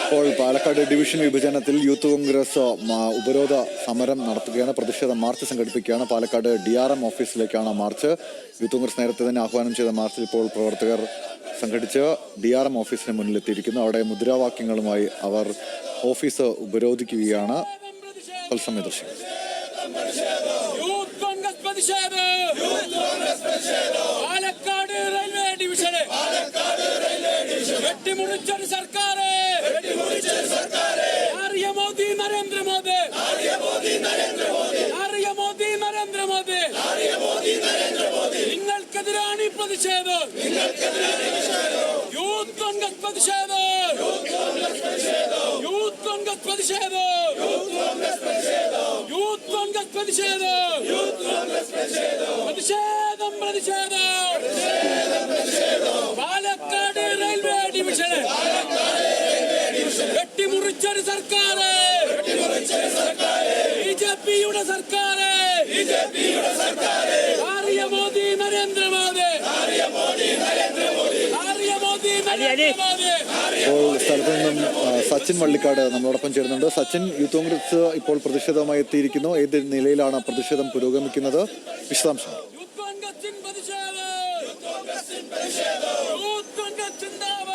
ഇപ്പോൾ പാലക്കാട് ഡിവിഷൻ വിഭജനത്തിൽ യൂത്ത് കോൺഗ്രസ് ഉപരോധ സമരം നടത്തുകയാണ്. പ്രതിഷേധ മാർച്ച് സംഘടിപ്പിക്കുകയാണ്. പാലക്കാട് DRM ഓഫീസിലേക്കാണ് മാർച്ച്. യൂത്ത് കോൺഗ്രസ് നേരത്തെ തന്നെ ആഹ്വാനം ചെയ്ത മാർച്ചിൽ ഇപ്പോൾ പ്രവർത്തകർ സംഘടിച്ച് DRM ഓഫീസിന് മുന്നിലെത്തിയിരിക്കുന്നു. അവിടെ മുദ്രാവാക്യങ്ങളുമായി അവർ ഓഫീസ് ഉപരോധിക്കുകയാണ്. തത്സമയ ദൃശ്യം. പാലക്കാട് റെയിൽവേ ഡിവിഷന് വെട്ടിമുറിച്ചൊരു സർക്കാര്, മോദി നരേന്ദ്രമോദി, നരേന്ദ്രമോദി, നിങ്ങൾക്കെതിരാണ് ഈ പ്രതിഷേധം. യൂത്ത് കോൺഗ്രസ് പ്രതിഷേധം, യൂത്ത് കോൺഗ്രസ് പ്രതിഷേധം, യൂത്ത് കോൺഗ്രസ് പ്രതിഷേധം, പ്രതിഷേധം. പാലക്കാട് റെയിൽവേ ഡിവിഷന് വെട്ടിമുറിച്ചൊരു സർക്കാര്, BJPയുടെ സർക്കാര്, മോദി നരേന്ദ്രമോദി, ഇപ്പോൾ സ്ഥലത്തു നിന്നും സച്ചിൻ വള്ളിക്കാട് നമ്മളോടൊപ്പം ചേരുന്നുണ്ട്. സച്ചിൻ, യൂത്ത് കോൺഗ്രസ് ഇപ്പോൾ പ്രതിഷേധവുമായി എത്തിയിരിക്കുന്നു. ഏത് നിലയിലാണ് പ്രതിഷേധം പുരോഗമിക്കുന്നത്? വിശദാംശം.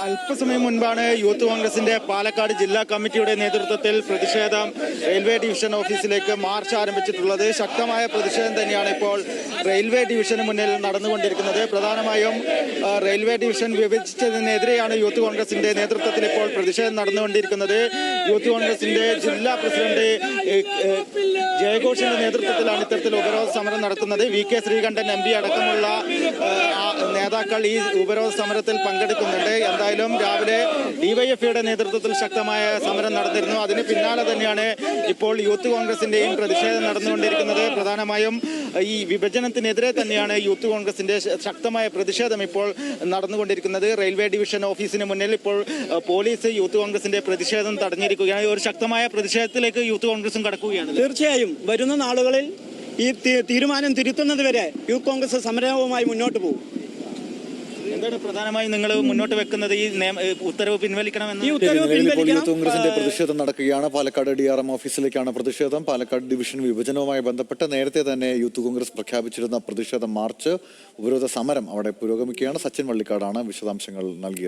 അല്പസമയം മുൻപാണ് യൂത്ത് കോൺഗ്രസിന്റെ പാലക്കാട് ജില്ലാ കമ്മിറ്റിയുടെ നേതൃത്വത്തിൽ പ്രതിഷേധം റെയിൽവേ ഡിവിഷൻ ഓഫീസിലേക്ക് മാർച്ച് ആരംഭിച്ചിട്ടുള്ളത്. ശക്തമായ പ്രതിഷേധം തന്നെയാണ് ഇപ്പോൾ റെയിൽവേ ഡിവിഷന് മുന്നിൽ നടന്നുകൊണ്ടിരിക്കുന്നത്. പ്രധാനമായും റെയിൽവേ ഡിവിഷൻ വിഭജിച്ചതിനെതിരെയാണ് യൂത്ത് കോൺഗ്രസിന്റെ നേതൃത്വത്തിൽ ഇപ്പോൾ പ്രതിഷേധം നടന്നുകൊണ്ടിരിക്കുന്നത്. യൂത്ത് കോൺഗ്രസിന്റെ ജില്ലാ പ്രസിഡന്റ് ജയഘോഷിന്റെ നേതൃത്വത്തിലാണ് ഇത്തരത്തിൽ ഉപരോധ സമരം നടക്കുന്നത്. VK ശ്രീകണ്ഠൻ MP അടക്കമുള്ള നേതാക്കൾ ഈ ഉപരോധ സമരത്തിൽ പങ്കെടുക്കുന്നുണ്ട്. എന്തായാലും രാവിലെ DYFIയുടെ നേതൃത്വത്തിൽ ശക്തമായ സമരം നടന്നിരുന്നു. അതിന് പിന്നാലെ തന്നെയാണ് ഇപ്പോൾ യൂത്ത് കോൺഗ്രസിന്റെയും പ്രതിഷേധം നടന്നുകൊണ്ടിരിക്കുന്നത്. പ്രധാനമായും ഈ വിഭജനത്തിനെതിരെ തന്നെയാണ് യൂത്ത് കോൺഗ്രസിന്റെ ശക്തമായ പ്രതിഷേധം ഇപ്പോൾ നടന്നുകൊണ്ടിരിക്കുന്നത്. റെയിൽവേ ഡിവിഷൻ ഓഫീസിന് മുന്നിൽ ഇപ്പോൾ പോലീസ് യൂത്ത് കോൺഗ്രസിന്റെ പ്രതിഷേധം തടഞ്ഞിരിക്കുകയാണ്. ഒരു ശക്തമായ പ്രതിഷേധത്തിലേക്ക് യൂത്ത് കോൺഗ്രസും കടക്കുകയാണ്. തീർച്ചയായും വരുന്ന നാളുകളിൽ ഈ തീരുമാനം തിരുത്തുന്നത് വരെ യൂത്ത് കോൺഗ്രസ് സമരവുമായി മുന്നോട്ട് പോകും. എന്താണ് പ്രധാനമായും നിങ്ങൾ മുന്നോട്ട് വെക്കുന്നത്? ഈ ഉത്തരവ് പിൻവലിക്കണമെന്ന്. യൂത്ത് കോൺഗ്രസിന്റെ പ്രതിഷേധം നടക്കുകയാണ്. പാലക്കാട് DRM ഓഫീസിലേക്കാണ് പ്രതിഷേധം. പാലക്കാട് ഡിവിഷൻ വിഭജനവുമായി ബന്ധപ്പെട്ട് നേരത്തെ തന്നെ യൂത്ത് കോൺഗ്രസ് പ്രഖ്യാപിച്ചിരുന്ന പ്രതിഷേധ മാർച്ച്, ഉപരോധ സമരം അവിടെ പുരോഗമിക്കുകയാണ്. സച്ചിൻ വള്ളിക്കാടാണ് വിശദാംശങ്ങൾ നൽകിയത്.